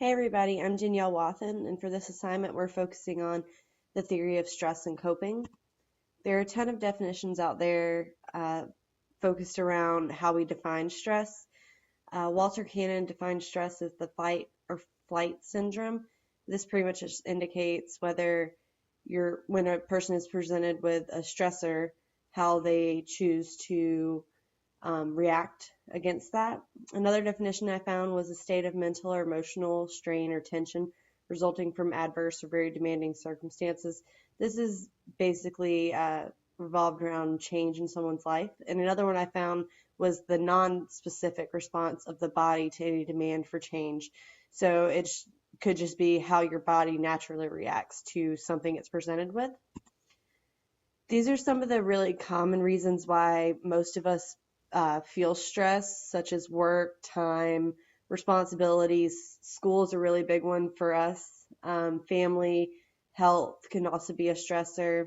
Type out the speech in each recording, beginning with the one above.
Hey everybody, I'm Danielle Wathen, and for this assignment we're focusing on the theory of stress and coping. There are a ton of definitions out there focused around how we define stress. Walter Cannon defines stress as the fight or flight syndrome. This pretty much just indicates when a person is presented with a stressor, how they choose to react against that. Another definition I found was a state of mental or emotional strain or tension resulting from adverse or very demanding circumstances. This is basically revolved around change in someone's life. And another one I found was the non-specific response of the body to any demand for change. So it could just be how your body naturally reacts to something it's presented with. These are some of the really common reasons why most of us feel stress, such as work, time, responsibilities. School is a really big one for us. Family, health can also be a stressor.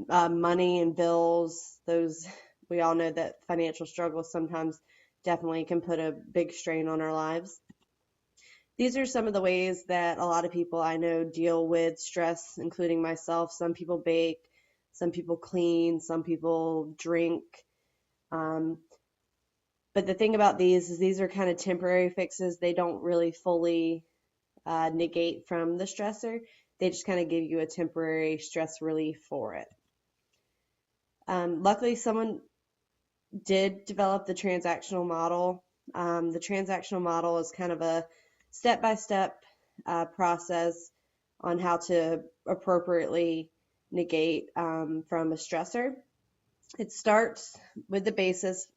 Money and bills, those we all know that financial struggles sometimes definitely can put a big strain on our lives. These are some of the ways that a lot of people I know deal with stress, including myself. Some people bake, some people clean, some people drink. Um, but the thing about these is these are kind of temporary fixes. They don't really fully negate from the stressor. They just kind of give you a temporary stress relief for it. Luckily, someone did develop the transactional model. The transactional model is kind of a step-by-step process on how to appropriately negate from a stressor. It starts with the basis,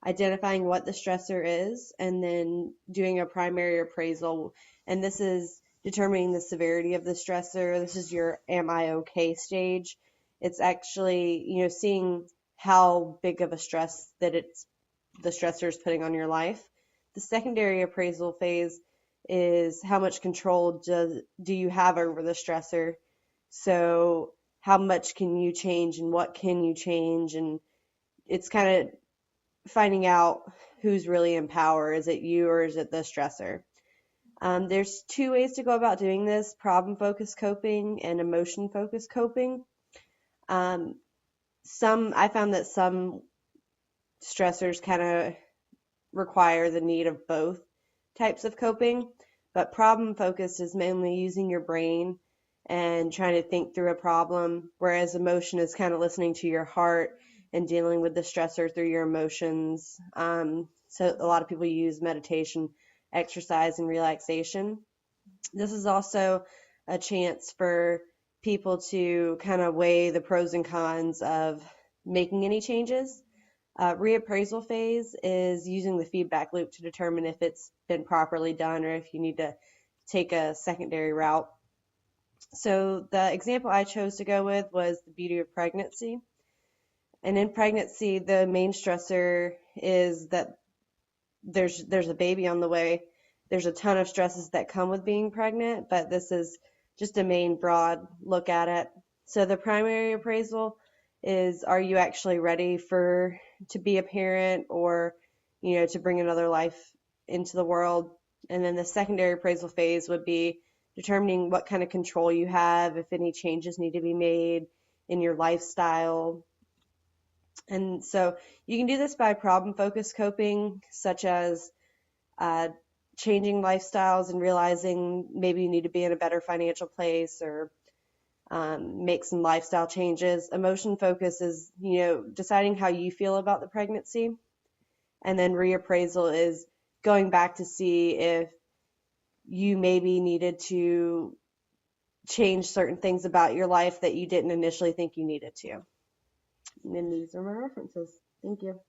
identifying what the stressor is, and then doing a primary appraisal. And this is determining the severity of the stressor. This is your am I okay stage. It's actually, seeing how big of a stress that the stressor is putting on your life. The secondary appraisal phase is how much control do you have over the stressor. So how much can you change and what can you change? And it's kind of finding out who's really in power. Is it you or is it the stressor? There's two ways to go about doing this: problem-focused coping and emotion-focused coping. I found that some stressors kind of require the need of both types of coping, but problem-focused is mainly using your brain and trying to think through a problem, whereas emotion is kind of listening to your heart and dealing with the stressor through your emotions. So a lot of people use meditation, exercise, and relaxation. This is also a chance for people to kind of weigh the pros and cons of making any changes. Reappraisal phase is using the feedback loop to determine if it's been properly done or if you need to take a secondary route. So the example I chose to go with was the beauty of pregnancy. And in pregnancy, the main stressor is that there's a baby on the way. There's a ton of stresses that come with being pregnant, but this is just a main broad look at it. So the primary appraisal is, are you actually ready to be a parent, or to bring another life into the world? And then the secondary appraisal phase would be determining what kind of control you have, if any changes need to be made in your lifestyle. And so you can do this by problem-focused coping, such as uh, changing lifestyles and realizing maybe you need to be in a better financial place, or make some lifestyle changes. Emotion focus is, deciding how you feel about the pregnancy. And then reappraisal is going back to see if you maybe needed to change certain things about your life that you didn't initially think you needed to. And then these are my references. Thank you.